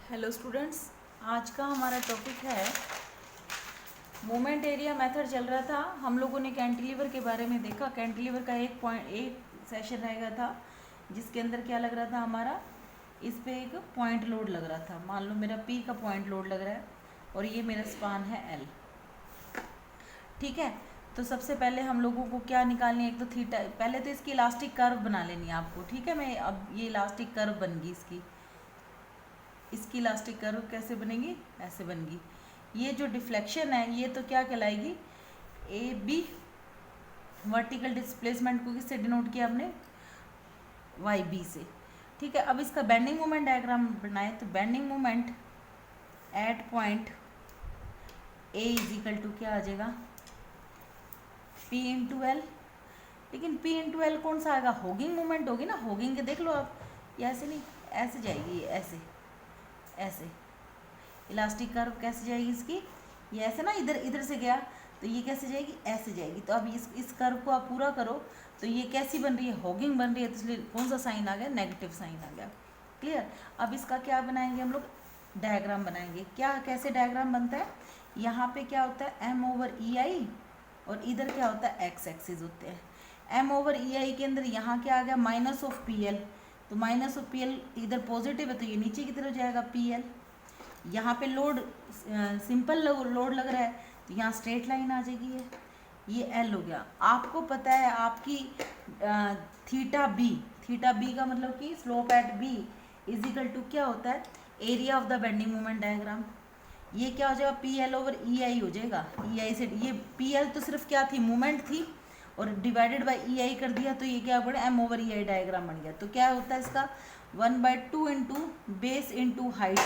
Hello students, आज का हमारा टॉपिक है मोमेंट एरिया मेथड। चल रहा था, हम लोगों ने कैंटिलीवर के बारे में देखा। कैंटिलीवर का एक सेशन रहेगा था जिसके अंदर क्या लग रहा था हमारा, इस पे एक पॉइंट लोड लग रहा था। मान लो मेरा पी का पॉइंट लोड लग रहा है और ये मेरा स्पान है एल। ठीक है, तो सबसे पहले हम लोगों को क्या निकालनी है, एक तो थीटा। पहले तो इसकी इलास्टिक कर्व बना लेनी है आपको। ठीक है, मैं अब ये इलास्टिक कर्व बन गई इसकी इलास्टिक कर्व कैसे बनेगी, ऐसे बनेगी। ये जो डिफ्लेक्शन है ये तो क्या कहलाएगी, ए बी। वर्टिकल डिस्प्लेसमेंट को किससे डिनोट किया हमने, वाई बी से। ठीक है, अब इसका बेंडिंग मोमेंट डायग्राम बनाए तो bending moment at point a is equal to क्या आ जाएगा, पी इंटू एल। लेकिन पी इंटू एल कौन सा आएगा, होगिंग मोमेंट होगी ना। होगिंग के देख लो आप, ये ऐसे नहीं, ऐसे जाएगी, ये ऐसे ऐसे। इलास्टिक कर्व कैसे जाएगी इसकी, ये ऐसे ना, इधर से गया तो ये कैसे जाएगी, ऐसे जाएगी। तो अब इस कर्व को आप पूरा करो तो ये कैसी बन रही है, हॉगिंग बन रही है। तो इसलिए कौन सा साइन आ गया, नेगेटिव साइन आ गया। क्लियर। अब इसका क्या बनाएंगे हम लोग, डायग्राम बनाएंगे। क्या, कैसे डायग्राम बनता है, यहाँ पे क्या होता है एम ओवर ई आई और इधर क्या होता है एक्स एक्सिस होते हैं। एम ओवर ई आई के अंदर यहाँ क्या आ गया, माइनस ऑफ पी एल। तो माइनस ऑफ पी एल इधर पॉजिटिव है तो ये नीचे की तरफ जाएगा पी एल। यहाँ पे लोड सिंपल लोड लग रहा है तो यहाँ स्ट्रेट लाइन आ जाएगी। ये एल हो गया। आपको पता है आपकी थीटा बी का मतलब कि slope at b is equal to क्या होता है, area of the bending moment diagram. ये क्या हो जाएगा, p L over E i हो जाएगा। ई आई से ये पी एल तो सिर्फ क्या थी, मोमेंट थी, और डिवाइडेड बाई ई आई कर दिया तो ये क्या पड़े, M over E I diagram बन गया। तो क्या होता है इसका 1/2 into base into height.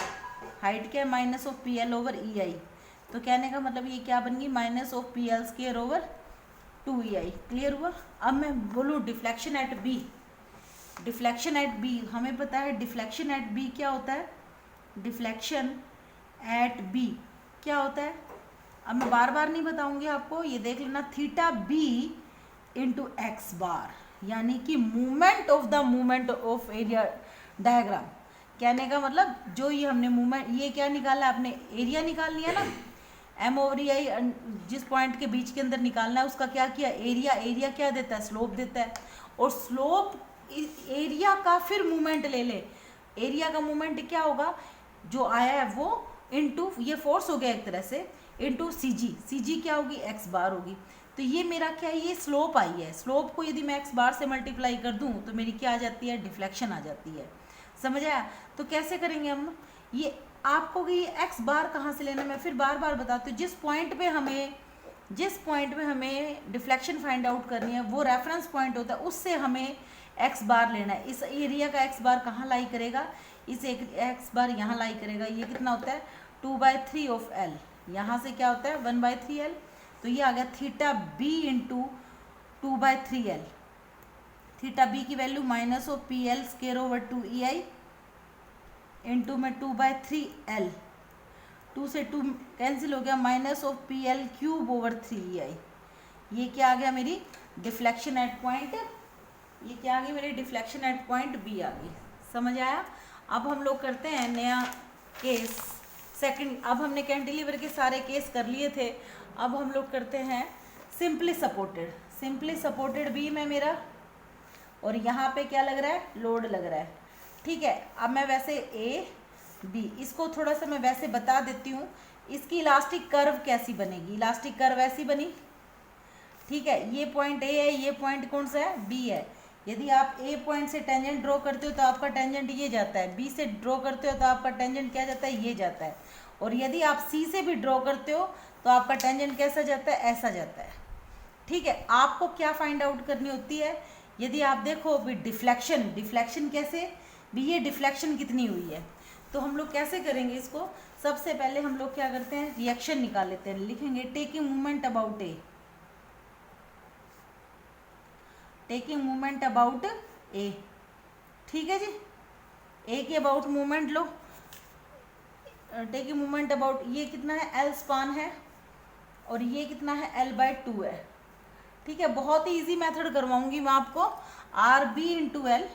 Height क्या है, minus of P L over E I. तो कहने का मतलब ये क्या बन गई, minus of P L square over 2 EI। Clear हुआ। अब मैं बोलूँ deflection at B. Deflection at B हमें पता है, डिफ्लेक्शन एट बी क्या होता है, डिफ्लेक्शन एट बी क्या होता है। अब मैं बार बार नहीं बताऊंगी आपको, ये देख लेना, थीटा बी इंटू एक्स बार, यानी कि मूवमेंट ऑफ एरिया डायग्राम। कहने का मतलब जो ये हमने मूवमेंट, ये क्या निकाला है आपने, एरिया निकाल लिया ना। एम ओवर ई आई जिस पॉइंट के बीच के अंदर निकालना है उसका क्या किया, एरिया। एरिया क्या देता है, स्लोप देता है। और स्लोप एरिया का फिर मूवमेंट ले ले, एरिया का मूवमेंट क्या होगा, जो आया है वो इंटू, ये फोर्स हो गया एक तरह से, इंटू सी जी क्या होगी, एक्स बार होगी। तो ये मेरा क्या है, ये स्लोप आई है। स्लोप को यदि मैं एक्स बार से मल्टीप्लाई कर दूं तो मेरी क्या आ जाती है, डिफ्लेक्शन आ जाती है। समझ आया। तो कैसे करेंगे हम, ये आपको कि ये एक्स बार कहाँ से लेना, मैं फिर बार बार बताती हूँ। जिस पॉइंट पे हमें डिफ्लेक्शन फाइंड आउट करनी है वो रेफरेंस पॉइंट होता है, उससे हमें एक्स बार लेना है। इस एरिया का एक्स बार कहाँ लाई करेगा, इस एक एक्स बार यहाँ लाई करेगा। ये कितना होता है, 2/3 ऑफ एल। यहाँ से क्या होता है 1/3 एल। तो ये आ गया theta B into 2/3 L. Theta B की value minus of P L square over 2 EI into में 2/3 एल। 2 से 2 कैंसिल हो गया, minus of P L cube over 3 EI। ये क्या आ गया मेरी डिफ्लेक्शन एट पॉइंट, ये क्या आ गई मेरी डिफ्लेक्शन एट पॉइंट बी आ गई। समझ आया। अब हम लोग करते हैं नया केस सेकंड। अब हमने कैंटिलीवर के सारे केस कर लिए थे, अब हम लोग करते हैं simply supported. Simply supported beam है मेरा और यहाँ पे क्या लग रहा है, लोड लग रहा है। ठीक है, अब मैं वैसे ए बी, इसको थोड़ा सा मैं वैसे बता देती हूँ। इसकी इलास्टिक कर्व कैसी बनेगी, इलास्टिक कर्व ऐसी बनी। ठीक है, ये पॉइंट ए है, ये पॉइंट कौन सा है, बी है। यदि आप ए पॉइंट से टेंजेंट ड्रॉ करते हो तो आपका टेंजेंट ये जाता है, बी से ड्रॉ करते हो तो आपका टेंजेंट क्या जाता है, ये जाता है। और यदि आप सी से भी ड्रॉ करते हो तो आपका टेंजेंट कैसा जाता है, ऐसा जाता है। ठीक है, आपको क्या फाइंड आउट करनी होती है, यदि आप देखो भी डिफ्लेक्शन कैसे भी, ये डिफ्लेक्शन कितनी हुई है। तो हम लोग कैसे करेंगे इसको, सबसे पहले हम लोग क्या करते हैं, रिएक्शन निकाल लेते हैं। लिखेंगे taking movement about A, taking movement about A. ठीक है जी, ए के अबाउट मूवमेंट लो, टेकिंग मूवमेंट अबाउट, ये कितना है, एल स्पान है और ये कितना है, L/2 है। ठीक है, बहुत ही इजी मेथड करवाऊंगी मैं आपको, आर बी इंटू एल।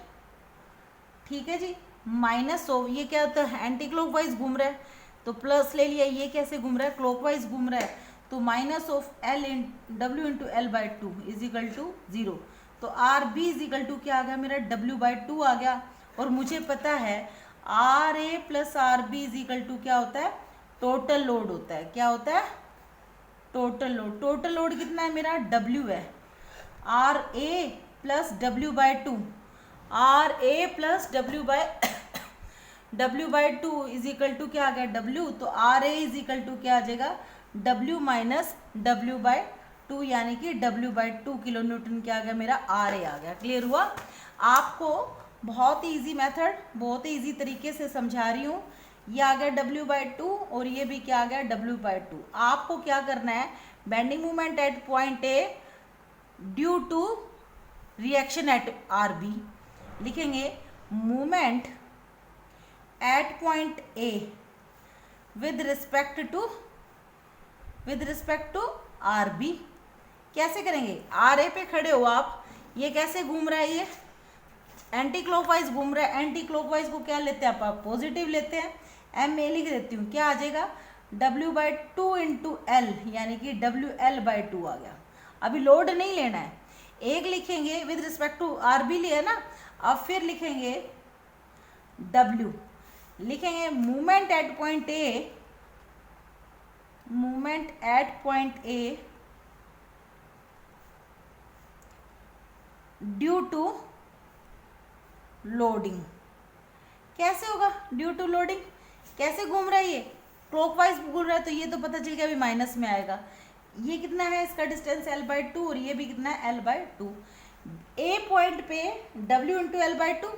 ठीक है जी, माइनस ऑफ, ये क्या होता है एंटी क्लॉकवाइज घूम रहा है तो प्लस ले लिया, ये कैसे घूम रहा है क्लॉकवाइज घूम रहा है तो माइनस ऑफ एल इन डब्ल्यू into L by two is equal to 0। तो r b is equal to क्या आ गया मेरा डब्ल्यू बाई टू आ गया। और मुझे पता है R A plus r b is equal to क्या होता है टोटल लोड होता है। क्या होता है टोटल लोड। टोटल लोड कितना है मेरा डब्ल्यू है, R A plus W by two, R A plus W by two is equal to क्या आ गया डब्ल्यू। तो R A is equal to क्या आ जाएगा W minus W by two, यानी कि W by two kilo newton क्या आ गया मेरा आर ए आ गया। क्लियर हुआ। आपको बहुत ही ईजी मेथड, बहुत ही ईजी तरीके से समझा रही हूँ। ये आ गया डब्ल्यू बाई टू और ये भी क्या आ गया डब्ल्यू बाई टू। आपको क्या करना है bending moment at point A due to reaction at R B लिखेंगे moment at point A with respect to R B. कैसे करेंगे आर ए पे खड़े हो आप, ये कैसे घूम रहा है, ये एंटी क्लॉकवाइज घूम रहा है। एंटी क्लॉकवाइज को क्या लेते हैं आप पॉजिटिव लेते हैं, एम ए लिख देती हूँ क्या आ जाएगा W by two into L, यानी कि डब्ल्यू एल बाई टू आ गया। अभी लोड नहीं लेना है, एक लिखेंगे with respect to R B लिया ना, अब फिर लिखेंगे डब्ल्यू, लिखेंगे movement at point A, movement at point A due to loading. कैसे होगा ड्यू टू लोडिंग, कैसे घूम रहा है ये क्लॉकवाइज घूम रहा है तो ये तो पता चल गया अभी माइनस में आएगा। ये कितना है इसका डिस्टेंस एल बाई टू और ये भी कितना है L by two. A point पे W into L by two,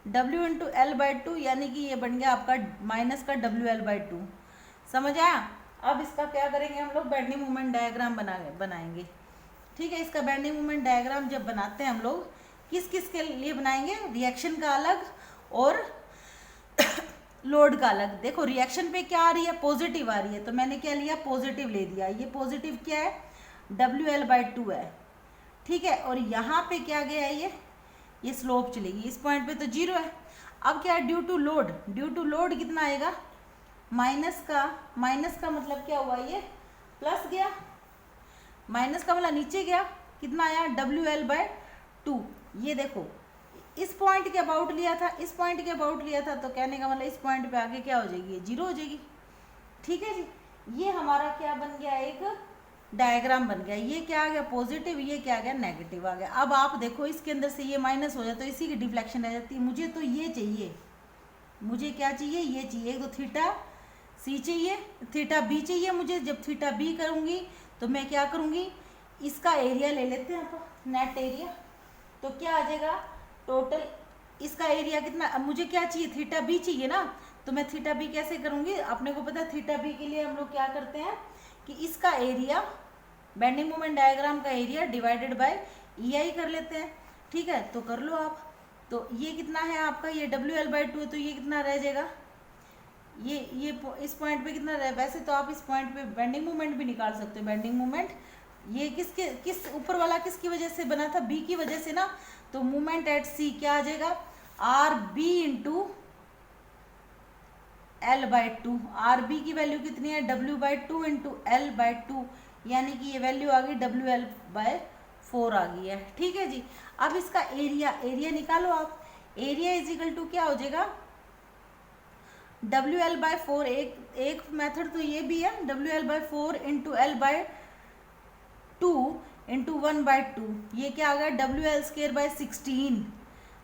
W into L by two, यानी कि ये बन गया आपका माइनस का डब्ल्यू एल बाई टू। समझ आया। अब इसका क्या करेंगे हम लोग बेंडिंग मोमेंट डायग्राम बनाएंगे। ठीक है, इसका बेंडिंग मोमेंट डायग्राम जब बनाते हैं हम लोग किस किस के लिए बनाएंगे, रिएक्शन का अलग और लोड का अलग। देखो रिएक्शन पे क्या आ रही है पॉजिटिव आ रही है तो मैंने क्या लिया पॉजिटिव ले दिया। ये पॉजिटिव क्या है डब्ल्यू एल बाई टू है। ठीक है, और यहाँ पे क्या गया है ये स्लोप चलेगी, इस पॉइंट पे तो 0 है। अब क्या है due to load, due to load कितना आएगा माइनस का मतलब क्या हुआ ये प्लस गया, माइनस का मतलब नीचे गया, कितना आया डब्ल्यू एल बाई टू। ये देखो इस पॉइंट के अबाउट लिया था, इस पॉइंट के अबाउट लिया था तो कहने का मतलब इस पॉइंट पे आगे क्या हो जाएगी 0 हो जाएगी। ठीक है जी, ये हमारा क्या बन गया एक डायग्राम बन गया। ये क्या आ गया पॉजिटिव, ये क्या आ गया नेगेटिव आ गया। अब आप देखो इसके अंदर से ये माइनस हो जाए तो इसी की डिफ्लेक्शन रह जाती है। मुझे तो ये चाहिए, मुझे क्या चाहिए ये चाहिए, तो थीटा सी चाहिए, थीटा बी चाहिए मुझे। जब थीटा बी करूँगी तो मैं क्या करूँगी इसका एरिया ले लेते हैं आप नेट एरिया, तो क्या आ जाएगा टोटल इसका एरिया कितना। अब मुझे क्या चाहिए थीटा बी चाहिए ना, तो मैं थीटा बी कैसे करूँगी, अपने को पता है थीटा बी के लिए हम लोग क्या करते हैं कि इसका एरिया बेंडिंग मोमेंट डायग्राम का एरिया डिवाइडेड बाय ई आई कर लेते हैं। ठीक है, तो कर लो आप। तो ये कितना है आपका ये डब्ल्यू एल बाई टू है तो ये कितना रह जाएगा, ये इस पॉइंट पे कितना रहे। वैसे तो आप इस पॉइंट पे बेंडिंग मोमेंट भी निकाल सकते हो। बेंडिंग मोमेंट ये किस ऊपर वाला किसकी वजह से बना था बी की वजह से ना, तो मोमेंट एट सी क्या आ जाएगा R B into L by two. R B की वैल्यू कितनी है W by two into L by two, यानी कि ये वैल्यू आ गई डब्ल्यू एल बाय 4 आ गई है। ठीक है जी, अब इसका एरिया निकालो आप। एरिया इज इक्वल टू क्या हो जाएगा डब्ल्यू एल बाई 4। एक मेथड तो ये भी है W L by 4 into L by two into 1 by 2, ये क्या आ गया W L square by 16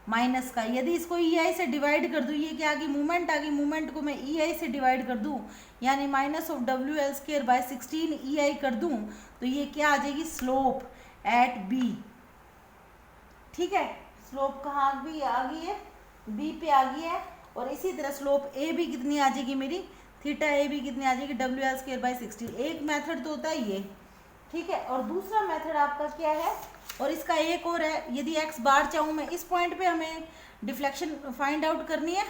minus का। यदि इसको ई आई से डिवाइड कर दूँ, ये क्या आ गई मूवमेंट आ गई, मूवमेंट को मैं ई आई से डिवाइड कर दूँ यानी minus of W L square by 16 ई आई कर दूँ तो ये क्या आ जाएगी स्लोप एट बी। ठीक है, स्लोप कहाँ आ गई है बी पे आ गई है। और इसी तरह स्लोप ए भी कितनी आ जाएगी मेरी थीटा ए भी कितनी आ जाएगी डब्ल्यू एल स्केयर बाई 16। एक मेथड तो होता है ये। ठीक है, और दूसरा मेथड आपका क्या है, और इसका एक और है, यदि एक्स बार चाहूँ मैं इस पॉइंट पे हमें डिफ्लेक्शन फाइंड आउट करनी है,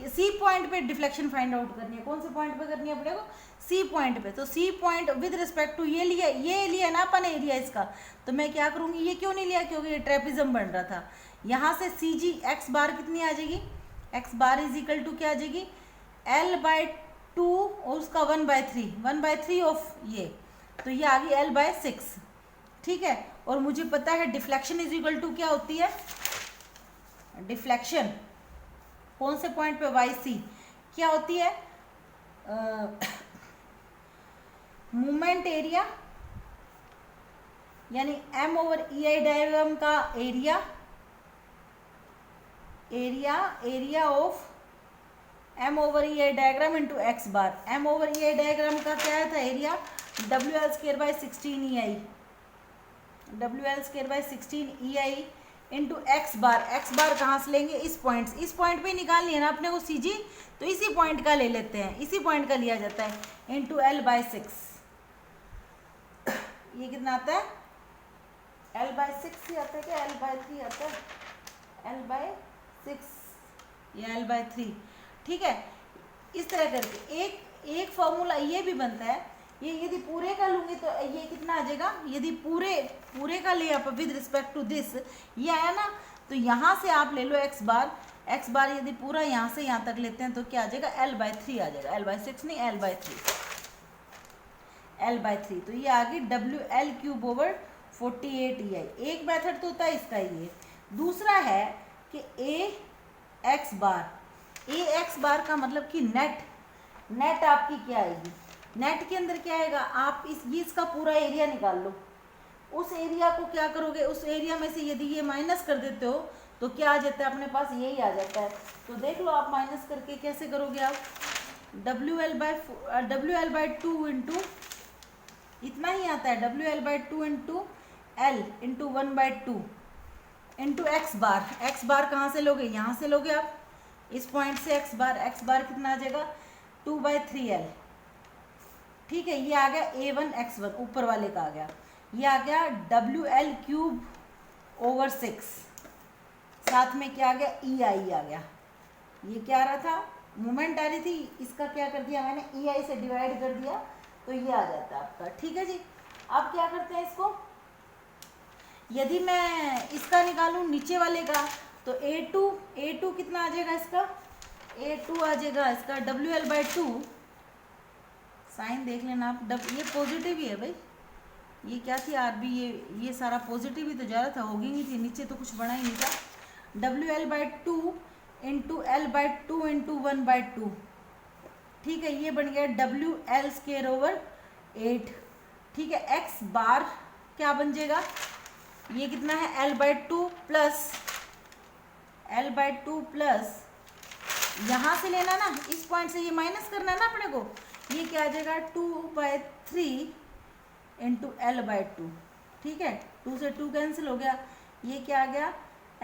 सी पॉइंट पे डिफ्लेक्शन फाइंड आउट करनी है। कौन से पॉइंट पे करनी है अपने को सी पॉइंट पे। तो C point with respect to ये लिया ना अपन एरिया इसका, तो मैं क्या करूँगी ये क्यों नहीं लिया क्योंकि ये ट्रेपिज्म बन रहा था। यहाँ से सी जी एक्स बार कितनी आ जाएगी X bar is equal to क्या आ जाएगी, L/2 और उसका 1/3 ऑफ ये, तो ये आ गई L/6, ठीक है। और मुझे पता है डिफ्लेक्शन इज इक्वल टू क्या होती है, डिफ्लेक्शन कौन से पॉइंट पे, YC, क्या होती है, मूवमेंट एरिया यानी M/EI डायग्राम का area of M/EI diagram into X bar. M/EI diagram का क्या था area, WL²/16 EI, WL²/16 EI into X bar. X bar कहाँ से लेंगे, इस पॉइंट पे निकालनी है ना अपने को CG, तो इसी पॉइंट का ले लेते हैं, इसी पॉइंट का लिया जाता है, इंटू L/6। ये कितना आता है, L/6 ही आता है क्या, L/3 आता है, L/6 या L/3, ठीक है। इस तरह करके एक फॉर्मूला ये भी बनता है। ये यदि पूरे का लूँगी तो ये कितना आ जाएगा, यदि पूरे का ले आप विद रिस्पेक्ट टू दिस, ये आया ना, तो यहाँ से आप ले लो एक्स बार यदि पूरा यहाँ से यहाँ तक लेते हैं तो क्या आ जाएगा, L/3 आ जाएगा, L/6 नहीं, L/3। तो ये आ गई WL³/48 EI। एक मेथड तो होता है इसका ये। दूसरा है कि AX बार का मतलब कि नेट आपकी क्या आएगी, नेट के अंदर क्या आएगा, आप इसका पूरा एरिया निकाल लो। उस एरिया को क्या करोगे, उस एरिया में से यदि ये माइनस कर देते हो तो क्या आ जाता है अपने पास, यही आ जाता है। तो देख लो आप माइनस करके कैसे करोगे आप, WL/2 इंटू इतना ही आता है, WL/2 into L into 1/2 into X bar कहाँ से लोगे, यहाँ से लोगे आप इस पॉइंट से एक्स बार कितना आ जाएगा, 2/3L, ठीक है। ये आ गया A1x1 ऊपर वाले का आ गया, ये आ गया WL³/6, साथ में क्या आ गया, EI आ गया। ये क्या आ रहा था, मोमेंट आ रही थी, इसका क्या कर दिया मैंने, EI से डिवाइड कर दिया, तो ये आ जाता है आपका, ठीक है जी। अब क्या करते हैं इसको, यदि मैं इसका निकालूं नीचे वाले का, तो A2 कितना आ जाएगा इसका, A2 आ जाएगा इसका WL/2, साइन देख लेना आप, ये पॉजिटिव ही है भाई, ये क्या थी RB, ये सारा पॉजिटिव ही तो जा रहा था, होगी नहीं थी, नीचे तो कुछ बना ही नहीं था। WL/2 इंटू L/2 इंटू 1/2, ठीक है। ये बन गया WL²/8, ठीक है। एक्स बार क्या बन जाएगा, ये कितना है, L/2 प्लस यहाँ से लेना ना, इस पॉइंट से ये माइनस करना है ना अपने को, ये क्या आ जाएगा 2/3 इंटू L/2, ठीक है। 2 से 2 कैंसिल हो गया, ये क्या आ गया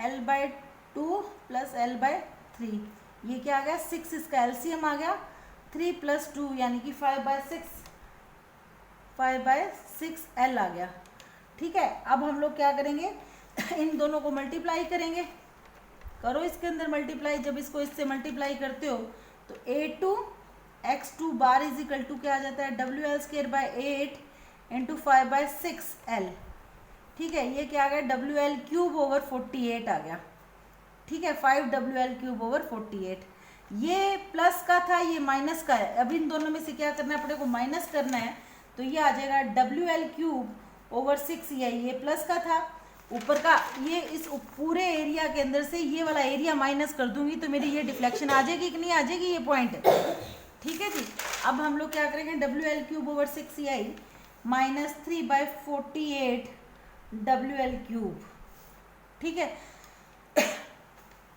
L/2 प्लस L/3, ये क्या आ गया 6, इसका LCM आ गया 3 + 2 यानी कि 5/6 L आ गया, ठीक है। अब हम लोग क्या करेंगे, इन दोनों को मल्टीप्लाई करेंगे, करो इसके अंदर मल्टीप्लाई। जब इसको इससे मल्टीप्लाई करते हो तो A2 x2 bar is equal to क्या आ जाता है, WL²/8 इंटू 5/6 L, ठीक है। ये क्या आ गया WL³/48 आ गया, ठीक है, 5 WL³/48। ये प्लस का था, ये माइनस का है। अब इन दोनों में से क्या करना है अपने को, माइनस करना है, तो ये आ जाएगा WL³/6 ये प्लस का था, ऊपर का ये इस पूरे एरिया के अंदर से ये वाला एरिया माइनस कर दूंगी तो मेरी ये डिफ्लेक्शन आ जाएगी कि नहीं आ जाएगी, ये पॉइंट, ठीक है जी। अब हम लोग क्या करेंगे, WL³/6 EI माइनस 3/48 WL³, ठीक है।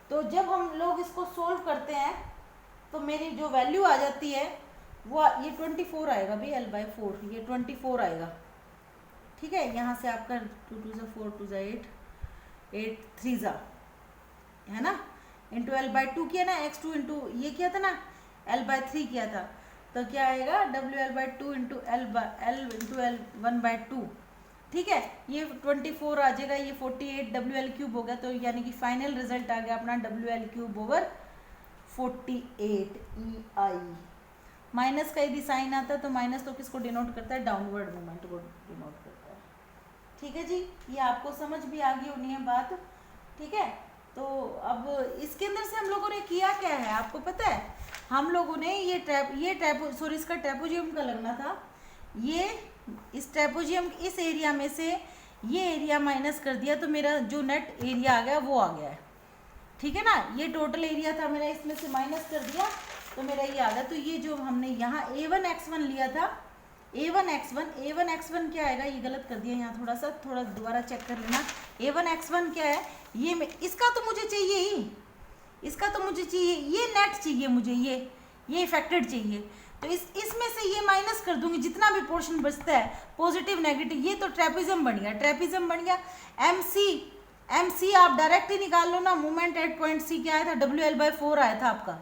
तो जब हम लोग इसको सोल्व करते हैं तो मेरी जो वैल्यू आ जाती है वो ये 24 आएगा भाई, L/4 ये 24 आएगा, ठीक है। यहाँ से आपका 2 × 2 = 4, 2 × 8, 8 3 ज़ा है ना, इंटू L/2 किया ना, x2 इंटू ये किया था ना, L/3 किया था, तो क्या आएगा WL/2 into L into L 1/2, ठीक है। ये 24 आ जाएगा, ये 48 WL³ हो गया, तो यानी कि फाइनल रिजल्ट आ गया अपना WL³/48 EI। माइनस का यदि साइन आता है तो माइनस तो किसको डिनोट करता है, डाउनवर्ड मूवमेंट को डिनोट करता है, ठीक है जी। ये आपको समझ भी आ गई होनी है बात, ठीक है। तो अब इसके अंदर से हम लोगों ने किया क्या है आपको पता है? हम लोगों ने इसका ट्रेपोजियम का लगना था, ये इस ट्रेपोजियम इस एरिया में से ये एरिया माइनस कर दिया तो मेरा जो नेट एरिया आ गया वो आ गया है, ठीक है ना। ये टोटल एरिया था मेरा, इसमें से माइनस कर दिया तो मेरा ये आ गया। तो ये जो हमने यहाँ A1x1 लिया था, A1x1 क्या आएगा, ये गलत कर दिया यहाँ, थोड़ा दोबारा चेक कर लेना। A1x1 क्या है, ये इसका तो मुझे चाहिए ही, इसका तो मुझे चाहिए, ये नेट चाहिए मुझे, ये इफेक्टेड चाहिए। तो इसमें से ये माइनस कर दूंगी, जितना भी पोर्शन बचता है पॉजिटिव नेगेटिव, ये तो ट्रेपिज्म बन गया। MC आप डायरेक्ट ही निकाल लो ना, मोमेंट एट पॉइंट C क्या आया था, WL/4 आया था आपका,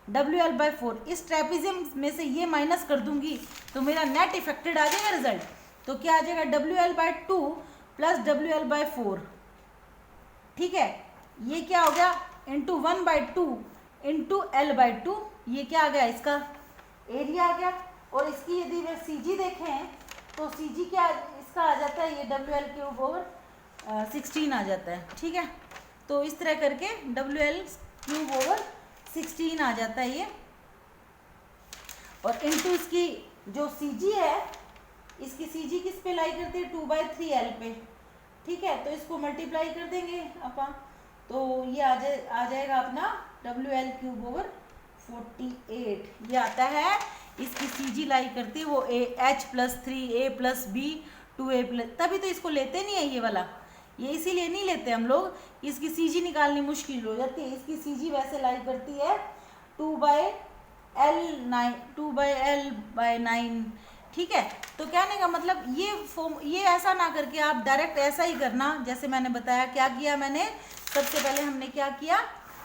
WL/4। इस ट्रेपिज्म में से ये माइनस कर दूंगी तो मेरा नेट इफेक्टेड आ जाएगा रिजल्ट। तो क्या आ जाएगा, WL/2 प्लस WL/4, ठीक है। ये क्या हो गया, इंटू 1/2 इंटू L/2, ये क्या आ गया, इसका एरिया आ गया। और इसकी यदि वे CG देखें तो CG क्या इसका आ जाता है, ये WL/16 आ जाता है, ठीक है। तो इस तरह करके WL/16 आ जाता है ये। और इंटू इसकी जो CG है, इसकी CG किस पे लाई करते हैं, 2/3L पे, ठीक है। तो इसको मल्टीप्लाई कर देंगे अपन, तो ये आ जाएगा अपना WL/48, ये आता है। इसकी CG लाई करती है वो H+3A+B 2A+, तभी तो इसको लेते नहीं है ये वाला, ये इसीलिए नहीं लेते हम लोग, इसकी CG निकालनी मुश्किल हो जाती है। इसकी CG वैसे लाई करती है 2/L/9, ठीक है। तो कहने का मतलब ये ऐसा ना करके आप डायरेक्ट ऐसा ही करना, जैसे मैंने बताया। क्या किया मैंने, सबसे पहले हमने क्या किया,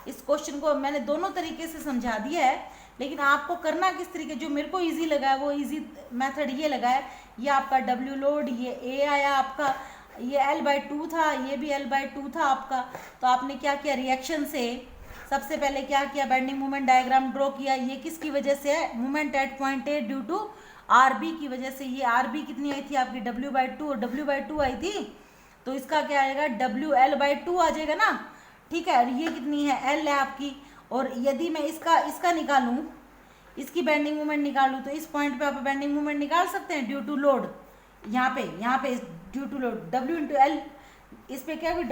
इस क्वेश्चन को मैंने दोनों तरीके से समझा दिया है, लेकिन आपको करना किस तरीके, जो मेरे को इजी लगा है वो इजी मेथड ये लगा है। ये आपका W लोड, ये A आया आपका, ये L/2 था, ये भी L/2 था आपका। तो आपने क्या किया, रिएक्शन से सबसे पहले क्या किया, बेंडिंग मोमेंट डायग्राम ड्रॉ किया। ये किसकी वजह से है, moment at point A due to RB की वजह से। ये RB कितनी आई थी आपकी, W/2, और W/2 आई थी, तो इसका क्या आएगा, WL/2 आ जाएगा ना, ठीक है। और ये कितनी है, L है आपकी। और यदि मैं इसका निकालूं, इसकी बेंडिंग मोमेंट निकालूं, तो इस पॉइंट पे आप बेंडिंग मोमेंट निकाल सकते हैं ड्यू टू लोड, यहाँ पे ड्यू टू लोड W/L, इस पे क्या होगी,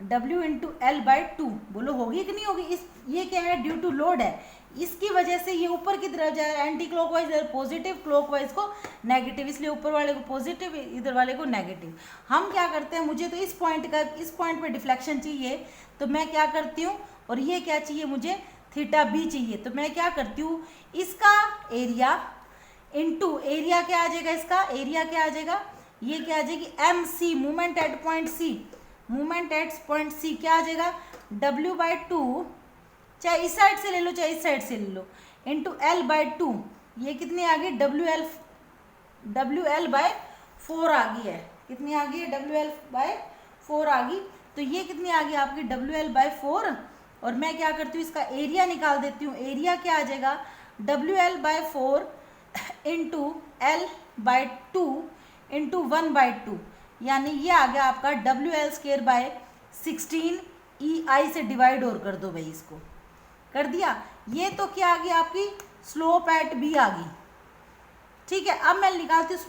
W/L/2 बोलो होगी कि नहीं होगी। ये क्या है, ड्यू टू लोड है, इसकी वजह से ये ऊपर की तरफ जा रहा है, एंटी क्लॉकवाइज पॉजिटिव, क्लॉकवाइज को नेगेटिव, इसलिए ऊपर वाले को पॉजिटिव, इधर वाले को नेगेटिव। हम क्या करते हैं, मुझे तो इस पॉइंट पे डिफ्लेक्शन चाहिए, तो मैं क्या करती हूँ, और ये क्या चाहिए मुझे, θB चाहिए। तो मैं क्या करती हूँ, इसका एरिया इंटू एरिया क्या आ जाएगा, इसका एरिया क्या आ जाएगा, ये क्या आ जाएगी, MC moment at point C, moment at point C क्या आ जाएगा, W/2, चाहे इस साइड से ले लो चाहे इस साइड से ले लो, इंटू L/2, ये कितनी आ गई, WL/4 आ गई है। कितनी आ गई है, WL/4 आ गई। तो ये कितनी आ गई आपकी, WL/4। और मैं क्या करती हूँ, इसका एरिया निकाल देती हूँ। एरिया क्या आ जाएगा, WL/4 इंटू L/2 इंटू 1/2, यानी ये आ गया आपका WL/16 EI से डिवाइड और कर दो भाई, इसको कर दिया। ये तो क्या आ गई आपकी, स्लोप एट B आ गई, ठीक है। अब मैं निकालती हूँ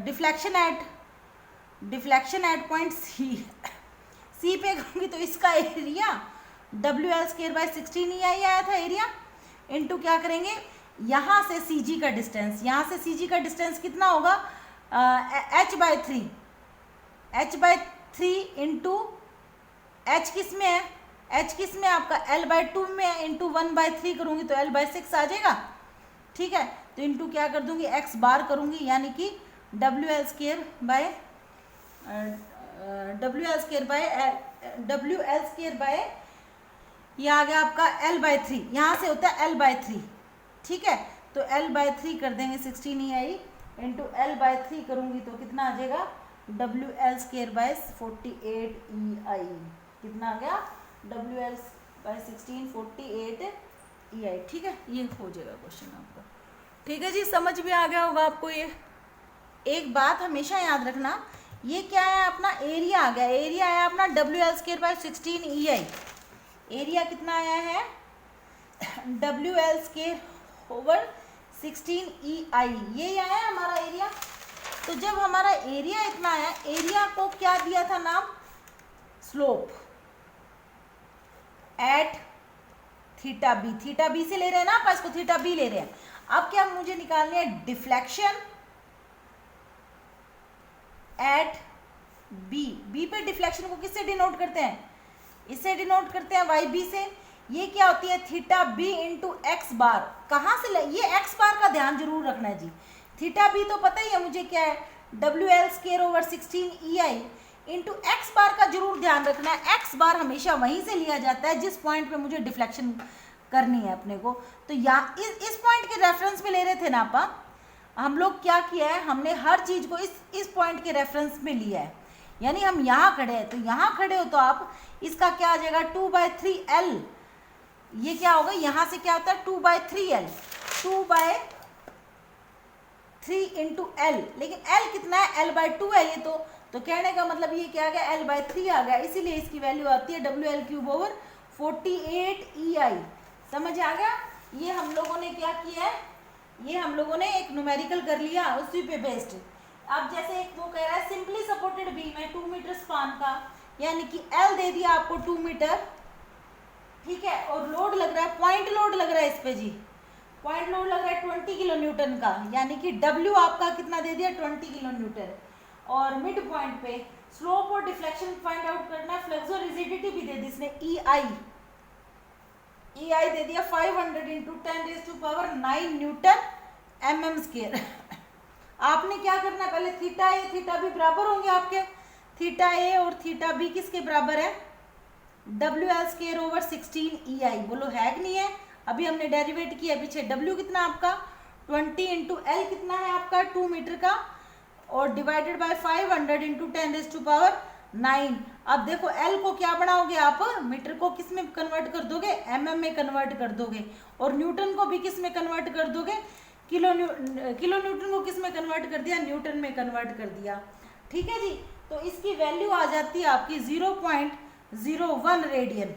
डिफ्लेक्शन एट पॉइंट C पे करूँगी, तो इसका एरिया WL/16 EI आया था एरिया, इनटू क्या करेंगे, यहाँ से CG का डिस्टेंस, यहाँ से CG का डिस्टेंस कितना होगा, H/3 इंटू H किस में है, H किस में आपका L/2 में है, इंटू 1/3 करूँगी तो L/6 आ जाएगा, ठीक है। तो इंटू क्या कर दूँगी, X बार करूँगी, यानी कि WL² बाय ये आ गया आपका L/3, यहाँ से होता है L/3, ठीक है। तो L/3 कर देंगे 16 EI इंटू L/3 करूँगी तो कितना आ जाएगा, WL²/48 EI, कितना आ गया, WL/16 48 EI, ठीक है। ये हो जाएगा क्वेश्चन आपका, ठीक है जी, समझ में आ गया होगा आपको। ये एक बात हमेशा याद रखना, ये क्या है अपना एरिया आ गया, एरिया आया अपना WL²/16 EI। एरिया कितना आया है WL²/16 EI, ये आया हमारा एरिया। तो जब हमारा एरिया इतना आया, एरिया को क्या दिया था नाम, slope at theta B. Theta B से ले रहे हैं ना आप इसको, थीटा बी ले रहे हैं। अब क्या मुझे निकालनी है डिफ्लेक्शन एट बी। बी पे डिफ्लेक्शन को किससे डिनोट करते हैं, इससे डिनोट करते हैं वाई बी से। ये क्या होती है theta B into X bar. कहाँ से ये एक्स बार का ध्यान जरूर रखना है जी। थीटा बी तो पता ही है मुझे क्या है, WL²/16 EI इंटू एक्स बार का जरूर ध्यान रखना है। एक्स बार हमेशा वहीं से लिया जाता है जिस पॉइंट पे मुझे डिफ्लेक्शन करनी है अपने को। तो यहाँ इस पॉइंट के रेफरेंस में ले रहे थे ना आप, हम लोग क्या किया है, हमने हर चीज़ को इस पॉइंट के रेफरेंस में लिया है। यानी हम यहाँ खड़े हैं, तो यहाँ खड़े हो तो आप इसका क्या आ जाएगा 2/3L। ये क्या होगा, यहाँ से क्या होता है 2/3L, 2/3 इंटू L। लेकिन L कितना है, L/2 है ये तो कहने का मतलब ये क्या आ गया, L/3 आ गया। इसीलिए इसकी वैल्यू आती है WL³/48 EI। समझ आ गया। ये हम लोगों ने क्या किया है, ये हम लोगों ने एक न्यूमेरिकल कर लिया उसी पे बेस्ड। अब जैसे एक वो कह रहा है सिंपली सपोर्टेड बीम है 2 मीटर स्पान का, यानी कि L दे दिया आपको 2 मीटर, ठीक है, और लोड लग रहा है, पॉइंट लोड लग रहा है इस पे जी, पॉइंट लोड लग रहा है 20 किलो न्यूटन का, यानी कि W आपका कितना दे दिया 20 किलो न्यूटन। और मिड पॉइंट पे स्लोप और डिफ्लेक्शन फाइंड आउट करना है, फ्लक्स और रिजिडिटी भी दे दी इसने EI दे दिया 500 इंटू 10⁻⁹ न्यूटन mm²। आपने क्या करना है, पहले थीटा ए थीटा बी बराबर होंगे आपके, थीटा ए और थीटा बी किसके बराबर है, WL²/16 EI। बोलो है कि नहीं है, अभी हमने डेरिवेट किया पीछे। W कितना आपका 20 इंटू L कितना है आपका 2 मीटर का, और डिवाइडेड बाय 500 इंटू 10⁻⁹। अब देखो L को क्या बनाओगे आप, मीटर को किस में कन्वर्ट कर दोगे, mm में कन्वर्ट कर दोगे, और न्यूटन को भी किस में कन्वर्ट कर दोगे, किलो न्यूटन को किस में कन्वर्ट कर दिया, न्यूटन में कन्वर्ट कर दिया। ठीक है जी। तो इसकी वैल्यू आ जाती है आपकी 0.01 रेडियन।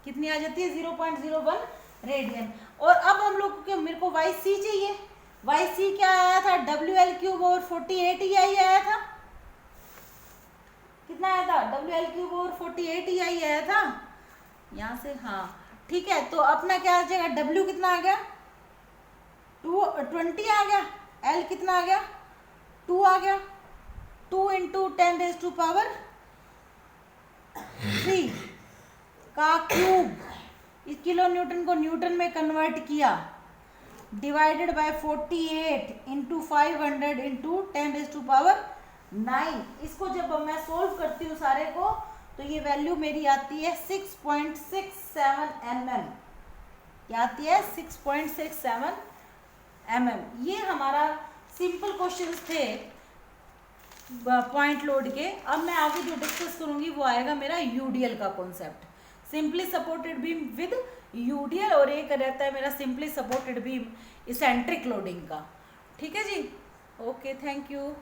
कितनी आ जाती है 0.01 रेडियन। और अब हम लोग के मेरे को YC चाहिए। YC क्या आया था, WL³/48 EI आया था। कितना आया था, WL³/48 EI आया था यहाँ से, हाँ ठीक है। तो अपना क्या आ जाएगा, W कितना आ गया 20 आ गया, L कितना आ गया 2 आ गया, 2 इंटू 10⁻³ का क्यूब। इस किलो न्यूटन को न्यूटन में कन्वर्ट किया, डिवाइडेड बाय 48 इंटू 500 इंटू 10⁻⁹। इसको जब मैं सोल्व करती हूँ सारे को, तो ये वैल्यू मेरी आती है 6.67 mm। क्या आती है 6.67 mm। ये हमारा सिंपल क्वेश्चंस थे पॉइंट लोड के। अब मैं आगे जो डिस्कस करूंगी वो आएगा मेरा यूडीएल का concept, simply supported beam with UDL, और एक रहता है मेरा simply supported beam eccentric loading का। ठीक है जी, ओके, थैंक यू।